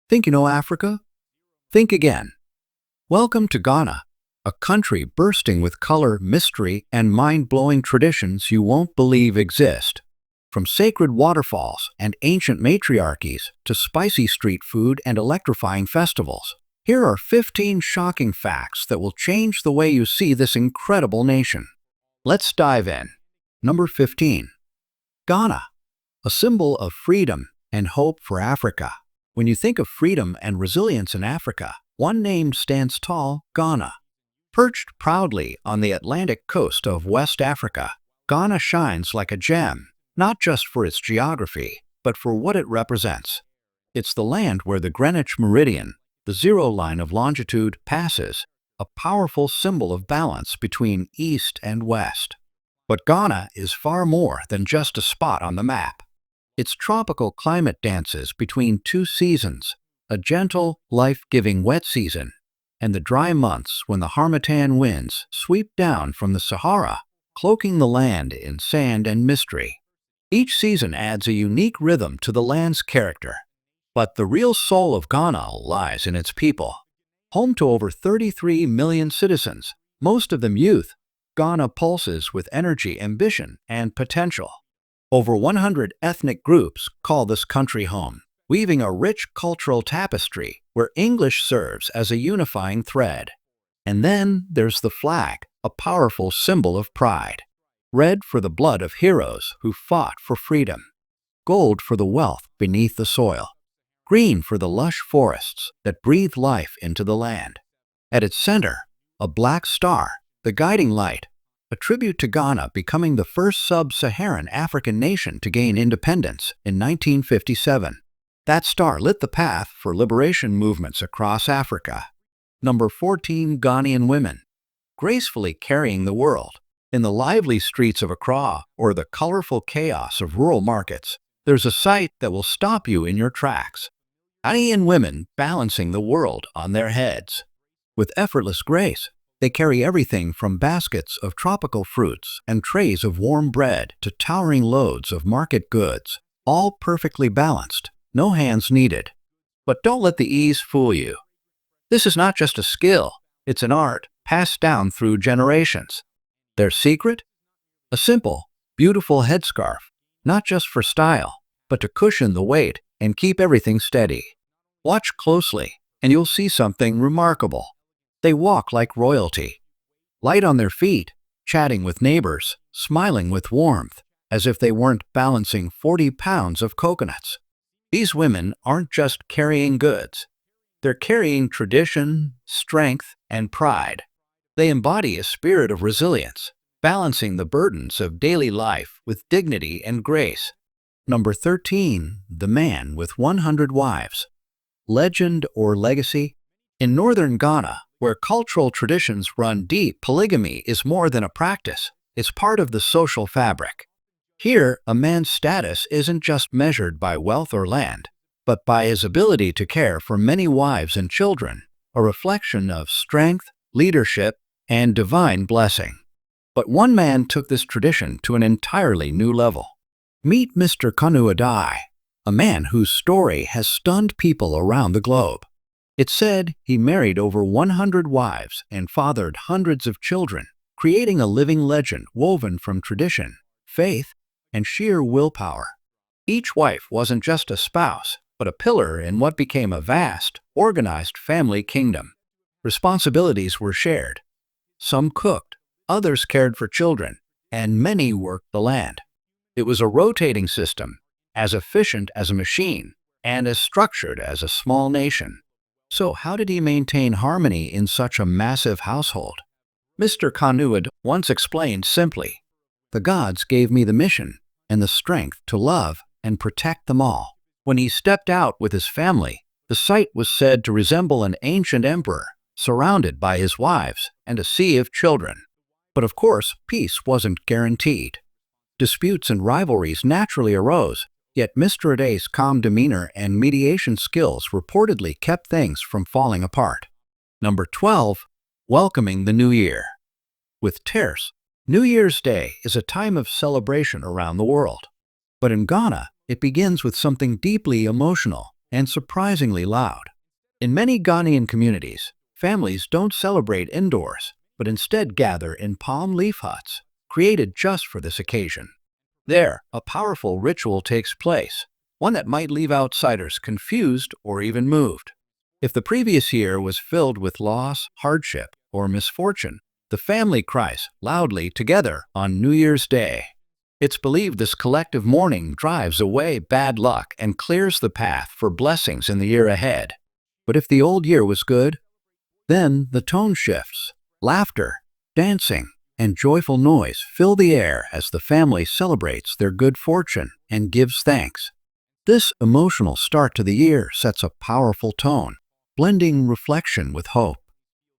Think you know Africa? Think again. Welcome to Ghana, a country bursting with color, mystery, and mind-blowing traditions you won't believe exist. From sacred waterfalls and ancient matriarchies to spicy street food and electrifying festivals, here are 15 shocking facts that will change the way you see this incredible nation. Let's dive in. Number 15. Ghana, a symbol of freedom and hope for Africa. When you think of freedom and resilience in Africa, one name stands tall: Ghana. Perched proudly on the Atlantic coast of West Africa, Ghana shines like a gem, not just for its geography, but for what it represents. It's the land where the Greenwich Meridian, the zero line of longitude, passes, a powerful symbol of balance between East and West. But Ghana is far more than just a spot on the map. Its tropical climate dances between two seasons, a gentle, life-giving wet season, and the dry months when the harmattan winds sweep down from the Sahara, cloaking the land in sand and mystery. Each season adds a unique rhythm to the land's character. But the real soul of Ghana lies in its people. Home to over 33 million citizens, most of them youth, Ghana pulses with energy, ambition, and potential. Over 100 ethnic groups call this country home, weaving a rich cultural tapestry where English serves as a unifying thread. And then there's the flag, a powerful symbol of pride. Red for the blood of heroes who fought for freedom. Gold for the wealth beneath the soil. Green for the lush forests that breathe life into the land. At its center, a black star, the guiding light, a tribute to Ghana becoming the first sub-Saharan African nation to gain independence in 1957. That star lit the path for liberation movements across Africa. Number 14. Ghanaian women, gracefully carrying the world. In the lively streets of Accra or the colorful chaos of rural markets, there's a sight that will stop you in your tracks. Ghanaian women balancing the world on their heads. With effortless grace, they carry everything from baskets of tropical fruits and trays of warm bread to towering loads of market goods, all perfectly balanced, no hands needed. But don't let the ease fool you. This is not just a skill, it's an art passed down through generations. Their secret? A simple, beautiful headscarf, not just for style, but to cushion the weight and keep everything steady. Watch closely, and you'll see something remarkable. They walk like royalty, light on their feet, chatting with neighbors, smiling with warmth, as if they weren't balancing 40 pounds of coconuts. These women aren't just carrying goods. They're carrying tradition, strength, and pride. They embody a spirit of resilience, balancing the burdens of daily life with dignity and grace. Number 13. The man with 100 wives. Legend or legacy? In northern Ghana, where cultural traditions run deep, polygamy is more than a practice. It's part of the social fabric. Here, a man's status isn't just measured by wealth or land, but by his ability to care for many wives and children, a reflection of strength, leadership, and divine blessing. But one man took this tradition to an entirely new level. Meet Mr. Kanu Adai, a man whose story has stunned people around the globe. It's said he married over 100 wives and fathered hundreds of children, creating a living legend woven from tradition, faith, and sheer willpower. Each wife wasn't just a spouse, but a pillar in what became a vast, organized family kingdom. Responsibilities were shared. Some cooked, others cared for children, and many worked the land. It was a rotating system, as efficient as a machine, and as structured as a small nation. So how did he maintain harmony in such a massive household? Mr. Kanuad once explained simply, "The gods gave me the mission and the strength to love and protect them all." When he stepped out with his family, the sight was said to resemble an ancient emperor, surrounded by his wives and a sea of children. But of course, peace wasn't guaranteed. Disputes and rivalries naturally arose, yet Mr. Adai's calm demeanor and mediation skills reportedly kept things from falling apart. Number 12. Welcoming the New Year. With Terce, New Year's Day is a time of celebration around the world. But in Ghana, it begins with something deeply emotional: and surprisingly loud. In many Ghanaian communities, families don't celebrate indoors, but instead gather in palm leaf huts, created just for this occasion. There, a powerful ritual takes place, one that might leave outsiders confused or even moved. If the previous year was filled with loss, hardship, or misfortune, the family cries loudly together on New Year's Day. It's believed this collective mourning drives away bad luck and clears the path for blessings in the year ahead. But if the old year was good, then the tone shifts. Laughter, dancing, and joyful noise fill the air as the family celebrates their good fortune and gives thanks. This emotional start to the year sets a powerful tone, blending reflection with hope.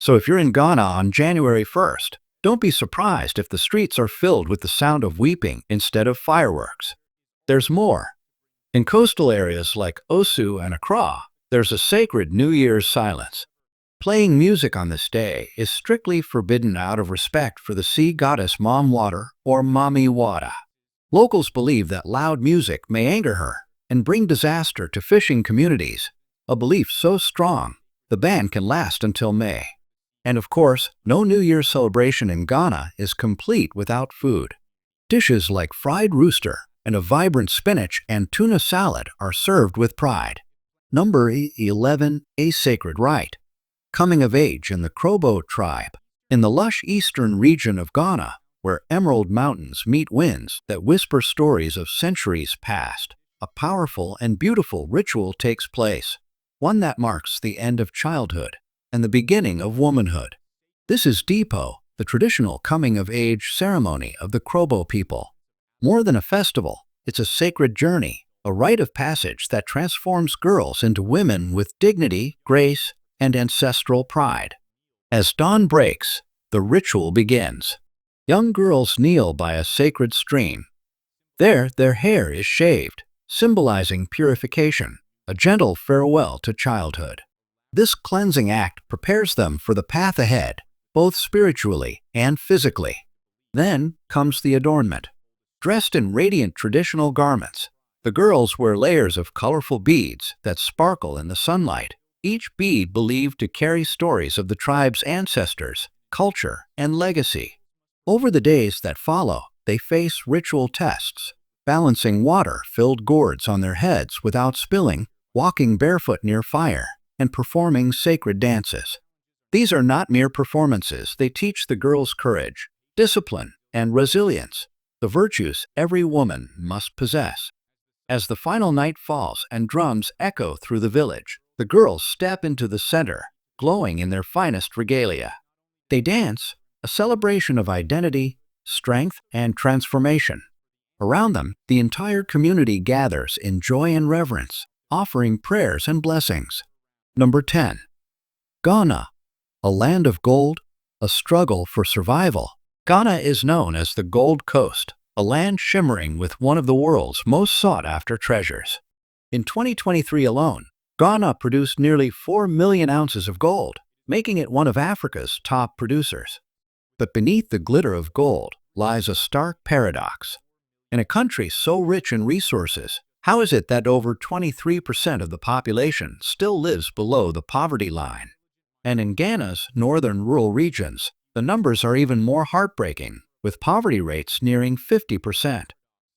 So if you're in Ghana on January 1st, don't be surprised if the streets are filled with the sound of weeping instead of fireworks. There's more. In coastal areas like Osu and Accra, there's a sacred New Year's silence. Playing music on this day is strictly forbidden out of respect for the sea goddess Mom Water or Mami Wada. Locals believe that loud music may anger her and bring disaster to fishing communities, a belief so strong the ban can last until May. And of course, no New Year's celebration in Ghana is complete without food. Dishes like fried rooster and a vibrant spinach and tuna salad are served with pride. Number 11, a sacred rite. Coming of age in the Krobo tribe. In the lush eastern region of Ghana, where emerald mountains meet winds that whisper stories of centuries past, a powerful and beautiful ritual takes place, one that marks the end of childhood and the beginning of womanhood. This is Dipo, the traditional coming-of-age ceremony of the Krobo people. More than a festival, it's a sacred journey, a rite of passage that transforms girls into women with dignity, grace, and ancestral pride. As dawn breaks, the ritual begins. Young girls kneel by a sacred stream. There, their hair is shaved, symbolizing purification, a gentle farewell to childhood. This cleansing act prepares them for the path ahead, both spiritually and physically. Then comes the adornment. Dressed in radiant traditional garments, the girls wear layers of colorful beads that sparkle in the sunlight, each bead believed to carry stories of the tribe's ancestors, culture, and legacy. Over the days that follow, they face ritual tests, balancing water-filled gourds on their heads without spilling, walking barefoot near fire, and performing sacred dances. These are not mere performances, they teach the girls courage, discipline, and resilience, the virtues every woman must possess. As the final night falls and drums echo through the village, the girls step into the center, glowing in their finest regalia. They dance, a celebration of identity, strength, and transformation. Around them, the entire community gathers in joy and reverence, offering prayers and blessings. Number 10. Ghana, a land of gold, a struggle for survival. Ghana is known as the Gold Coast, a land shimmering with one of the world's most sought-after treasures. In 2023 alone, Ghana produced nearly 4 million ounces of gold, making it one of Africa's top producers. But beneath the glitter of gold lies a stark paradox. In a country so rich in resources, how is it that over 23% of the population still lives below the poverty line? And in Ghana's northern rural regions, the numbers are even more heartbreaking, with poverty rates nearing 50%.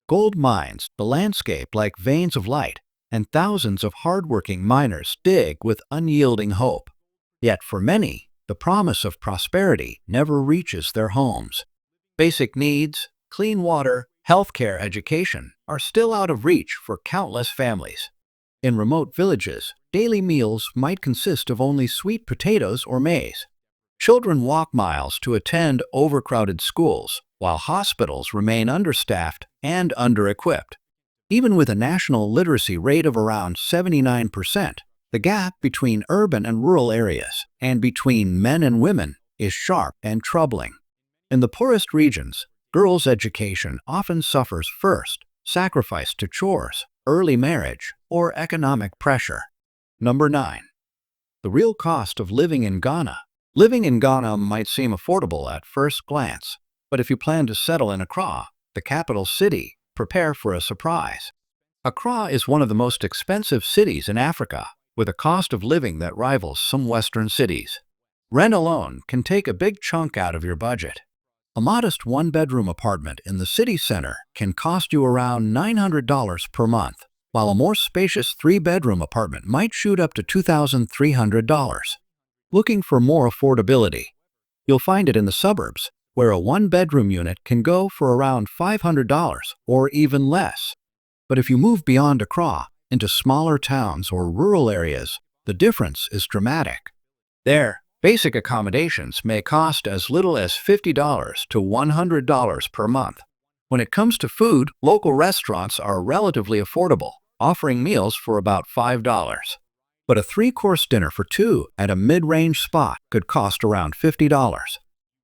Gold mines, the landscape like veins of light, and thousands of hardworking miners dig with unyielding hope. Yet for many, the promise of prosperity never reaches their homes. Basic needs, clean water, healthcare, education are still out of reach for countless families. In remote villages, daily meals might consist of only sweet potatoes or maize. Children walk miles to attend overcrowded schools, while hospitals remain understaffed and under-equipped. Even with a national literacy rate of around 79%, the gap between urban and rural areas and between men and women is sharp and troubling. In the poorest regions, girls' education often suffers first, sacrificed to chores, early marriage, or economic pressure. Number 9. The real cost of living in Ghana. Living in Ghana might seem affordable at first glance, but if you plan to settle in Accra, the capital city, prepare for a surprise. Accra is one of the most expensive cities in Africa, with a cost of living that rivals some Western cities. Rent alone can take a big chunk out of your budget. A modest one-bedroom apartment in the city center can cost you around $900 per month, while a more spacious three-bedroom apartment might shoot up to $2,300. Looking for more affordability? You'll find it in the suburbs, where a one-bedroom unit can go for around $500 or even less. But if you move beyond Accra into smaller towns or rural areas, the difference is dramatic. There, basic accommodations may cost as little as $50 to $100 per month. When it comes to food, local restaurants are relatively affordable, offering meals for about $5. But a three-course dinner for two at a mid-range spot could cost around $50.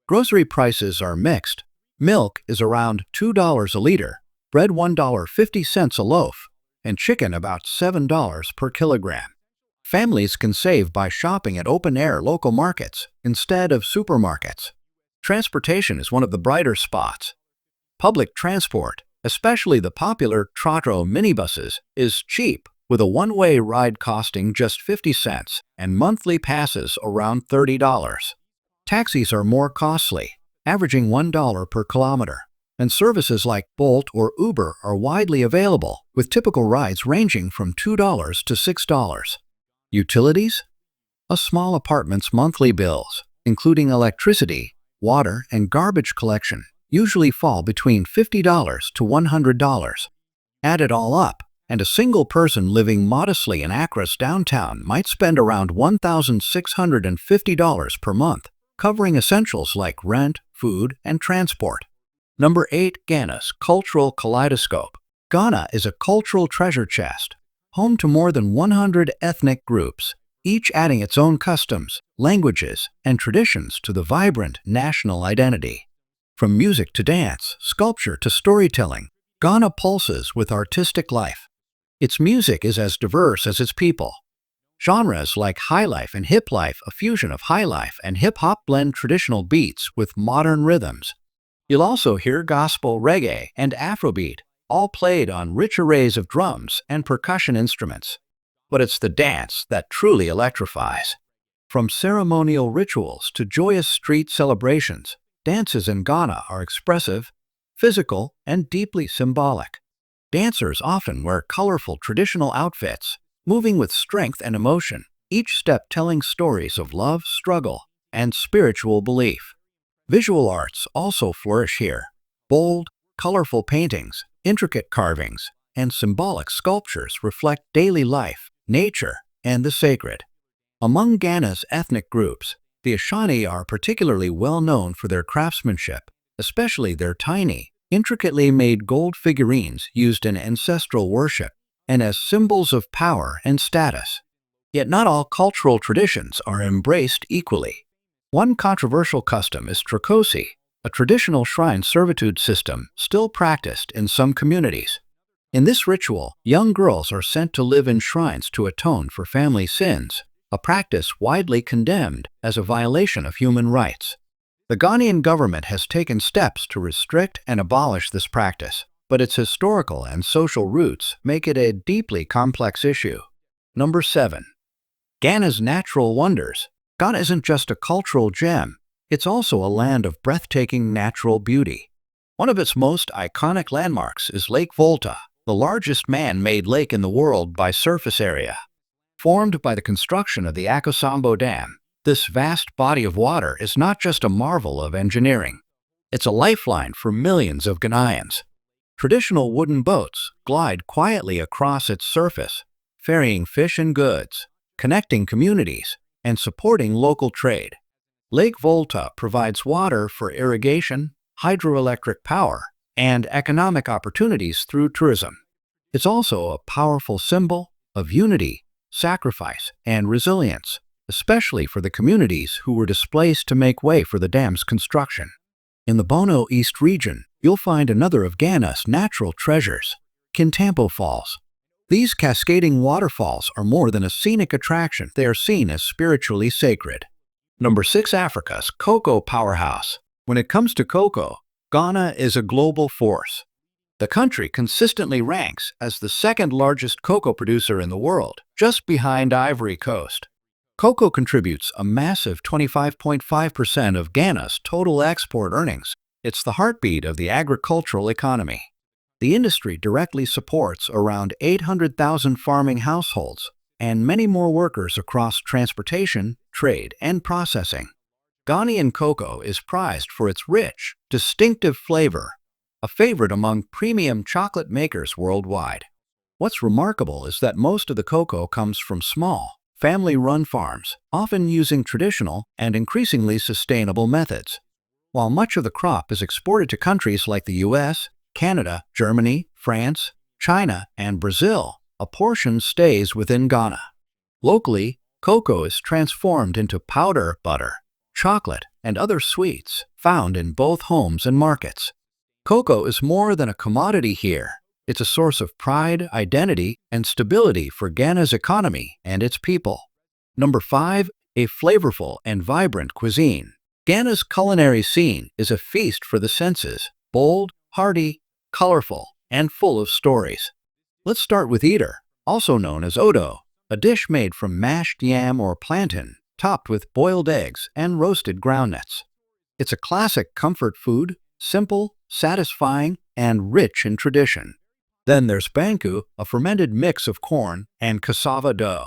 Grocery prices are mixed. Milk is around $2 a liter, bread $1.50 a loaf, and chicken about $7 per kilogram. Families can save by shopping at open-air local markets instead of supermarkets. Transportation is one of the brighter spots. Public transport, especially the popular Trotro minibuses, is cheap, with a one-way ride costing just 50 cents and monthly passes around $30. Taxis are more costly, averaging $1 per kilometer, and services like Bolt or Uber are widely available, with typical rides ranging from $2 to $6. Utilities? A small apartment's monthly bills, including electricity, water, and garbage collection, usually fall between $50 to $100. Add it all up, and a single person living modestly in Accra's downtown might spend around $1,650 per month, covering essentials like rent, food, and transport. Number 8. Ghana's cultural kaleidoscope. Ghana is a cultural treasure chest, home to more than 100 ethnic groups, each adding its own customs, languages, and traditions to the vibrant national identity. From music to dance, sculpture to storytelling, Ghana pulses with artistic life. Its music is as diverse as its people. Genres like highlife and hiplife, a fusion of highlife and hip-hop, blend traditional beats with modern rhythms. You'll also hear gospel, reggae, and Afrobeat, all played on rich arrays of drums and percussion instruments. But it's the dance that truly electrifies. From ceremonial rituals to joyous street celebrations, dances in Ghana are expressive, physical, and deeply symbolic. Dancers often wear colorful traditional outfits, moving with strength and emotion, each step telling stories of love, struggle, and spiritual belief. Visual arts also flourish here. Bold, colorful paintings, intricate carvings, and symbolic sculptures reflect daily life, nature, and the sacred. Among Ghana's ethnic groups, the Ashanti are particularly well known for their craftsmanship, especially their tiny, intricately made gold figurines used in ancestral worship and as symbols of power and status. Yet not all cultural traditions are embraced equally. One controversial custom is Trekosi, a traditional shrine servitude system still practiced in some communities. In this ritual, young girls are sent to live in shrines to atone for family sins, a practice widely condemned as a violation of human rights. The Ghanaian government has taken steps to restrict and abolish this practice, but its historical and social roots make it a deeply complex issue. Number 7. Ghana's natural wonders. Ghana isn't just a cultural gem, it's also a land of breathtaking natural beauty. One of its most iconic landmarks is Lake Volta, the largest man-made lake in the world by surface area. Formed by the construction of the Akosombo Dam, this vast body of water is not just a marvel of engineering. It's a lifeline for millions of Ghanaians. Traditional wooden boats glide quietly across its surface, ferrying fish and goods, connecting communities, and supporting local trade. Lake Volta provides water for irrigation, hydroelectric power, and economic opportunities through tourism. It's also a powerful symbol of unity, sacrifice, and resilience, especially for the communities who were displaced to make way for the dam's construction. In the Bono East region, you'll find another of Ghana's natural treasures, Kintampo Falls. These cascading waterfalls are more than a scenic attraction, they are seen as spiritually sacred. Number 6. Africa's cocoa powerhouse. When it comes to cocoa, Ghana is a global force. The country consistently ranks as the second largest cocoa producer in the world, just behind Ivory Coast. Cocoa contributes a massive 25.5% of Ghana's total export earnings. It's the heartbeat of the agricultural economy. The industry directly supports around 800,000 farming households and many more workers across transportation, trade, and processing. Ghanaian cocoa is prized for its rich, distinctive flavor, a favorite among premium chocolate makers worldwide. What's remarkable is that most of the cocoa comes from small, family-run farms, often using traditional and increasingly sustainable methods. While much of the crop is exported to countries like the US, Canada, Germany, France, China, and Brazil, a portion stays within Ghana. Locally, cocoa is transformed into powder, butter, chocolate, and other sweets found in both homes and markets. Cocoa is more than a commodity here. It's a source of pride, identity, and stability for Ghana's economy and its people. Number 5. A flavorful and vibrant cuisine. Ghana's culinary scene is a feast for the senses, bold, hearty, colorful, and full of stories. Let's start with Eater, also known as Odo, a dish made from mashed yam or plantain, topped with boiled eggs and roasted groundnuts. It's a classic comfort food, simple, satisfying, and rich in tradition. Then there's Banku, a fermented mix of corn and cassava dough.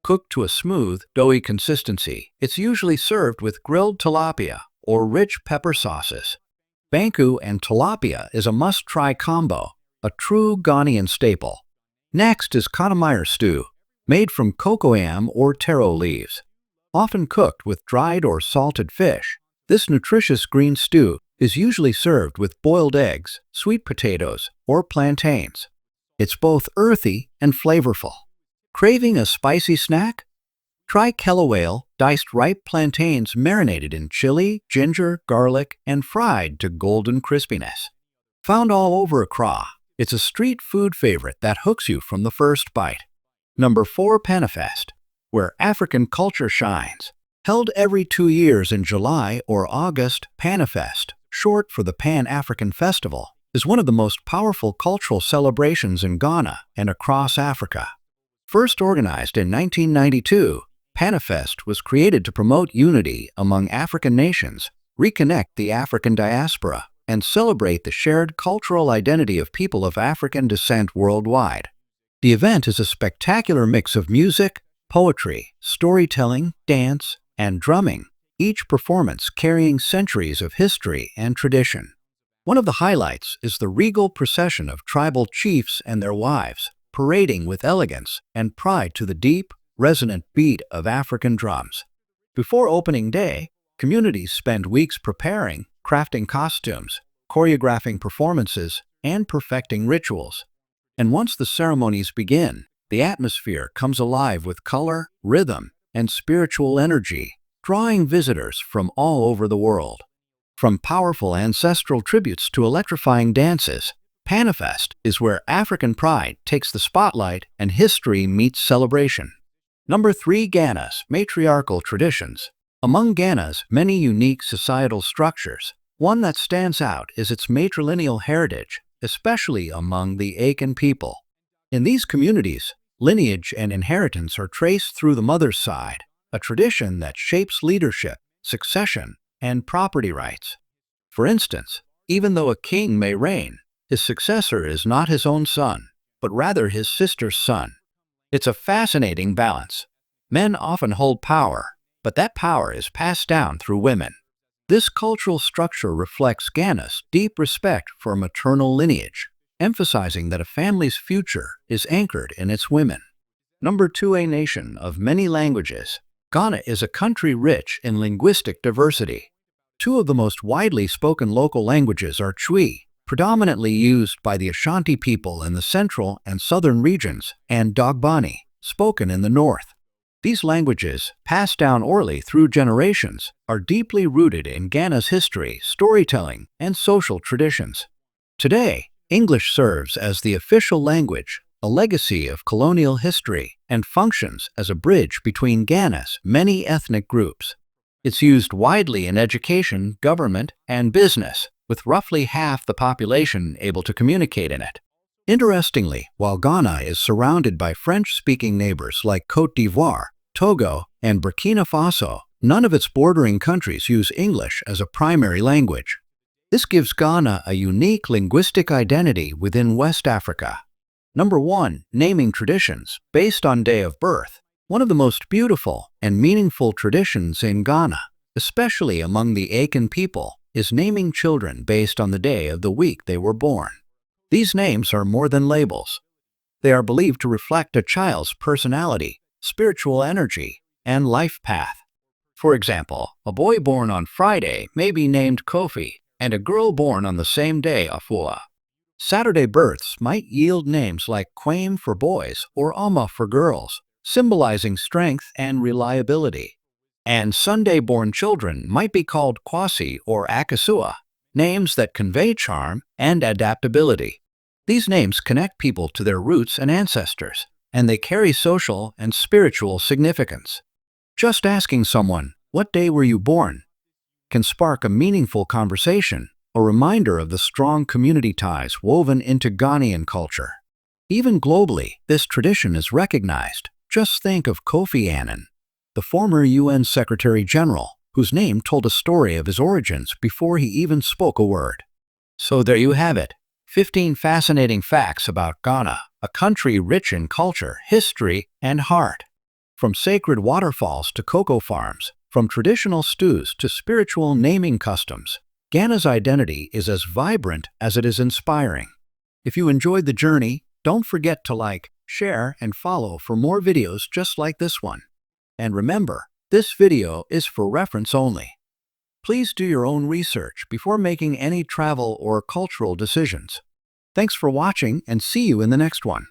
Cooked to a smooth, doughy consistency, it's usually served with grilled tilapia or rich pepper sauces. Banku and tilapia is a must-try combo, a true Ghanaian staple. Next is Kanamire stew, made from cocoyam or taro leaves. Often cooked with dried or salted fish, this nutritious green stew is usually served with boiled eggs, sweet potatoes, or plantains. It's both earthy and flavorful. Craving a spicy snack? Try kelawale, diced ripe plantains marinated in chili, ginger, garlic, and fried to golden crispiness. Found all over Accra, it's a street food favorite that hooks you from the first bite. Number 4. Panafest, where African culture shines. Held every 2 years in July or August, Panafest, short for the Pan-African Festival, is one of the most powerful cultural celebrations in Ghana and across Africa. First organized in 1992, Panafest was created to promote unity among African nations, reconnect the African diaspora, and celebrate the shared cultural identity of people of African descent worldwide. The event is a spectacular mix of music, poetry, storytelling, dance, and drumming, each performance carrying centuries of history and tradition. One of the highlights is the regal procession of tribal chiefs and their wives, parading with elegance and pride to the deep, resonant beat of African drums. Before opening day, communities spend weeks preparing, crafting costumes, choreographing performances, and perfecting rituals. And once the ceremonies begin, the atmosphere comes alive with color, rhythm, and spiritual energy, drawing visitors from all over the world. From powerful ancestral tributes to electrifying dances, Panafest is where African pride takes the spotlight and history meets celebration. Number 3. Ghana's matriarchal traditions. Among Ghana's many unique societal structures, one that stands out is its matrilineal heritage, especially among the Akan people. In these communities, lineage and inheritance are traced through the mother's side, a tradition that shapes leadership, succession, and property rights. For instance, even though a king may reign, his successor is not his own son, but rather his sister's son. It's a fascinating balance. Men often hold power, but that power is passed down through women. This cultural structure reflects Ghana's deep respect for maternal lineage, emphasizing that a family's future is anchored in its women. Number 2. A nation of many languages. Ghana is a country rich in linguistic diversity. Two of the most widely spoken local languages are Twi, predominantly used by the Ashanti people in the central and southern regions, and Dogbani, spoken in the north. These languages, passed down orally through generations, are deeply rooted in Ghana's history, storytelling, and social traditions. Today, English serves as the official language, a legacy of colonial history, and functions as a bridge between Ghana's many ethnic groups. It's used widely in education, government, and business, with roughly half the population able to communicate in it. Interestingly, while Ghana is surrounded by French-speaking neighbors like Côte d'Ivoire, Togo, and Burkina Faso, none of its bordering countries use English as a primary language. This gives Ghana a unique linguistic identity within West Africa. Number 1. Naming traditions based on day of birth. One of the most beautiful and meaningful traditions in Ghana, especially among the Akan people, is naming children based on the day of the week they were born. These names are more than labels. They are believed to reflect a child's personality, spiritual energy, and life path. For example, a boy born on Friday may be named Kofi, and a girl born on the same day Afua. Saturday births might yield names like Kwame for boys or Amma for girls, symbolizing strength and reliability. And Sunday-born children might be called Kwasi or Akasua, names that convey charm and adaptability. These names connect people to their roots and ancestors, and they carry social and spiritual significance. Just asking someone, "What day were you born?" can spark a meaningful conversation, a reminder of the strong community ties woven into Ghanaian culture. Even globally, this tradition is recognized. Just think of Kofi Annan, the former UN Secretary General, whose name told a story of his origins before he even spoke a word. So there you have it, 15 fascinating facts about Ghana, a country rich in culture, history, and heart. From sacred waterfalls to cocoa farms, from traditional stews to spiritual naming customs, Ghana's identity is as vibrant as it is inspiring. If you enjoyed the journey, don't forget to like, share, and follow for more videos just like this one. And remember, this video is for reference only. Please do your own research before making any travel or cultural decisions. Thanks for watching and see you in the next one.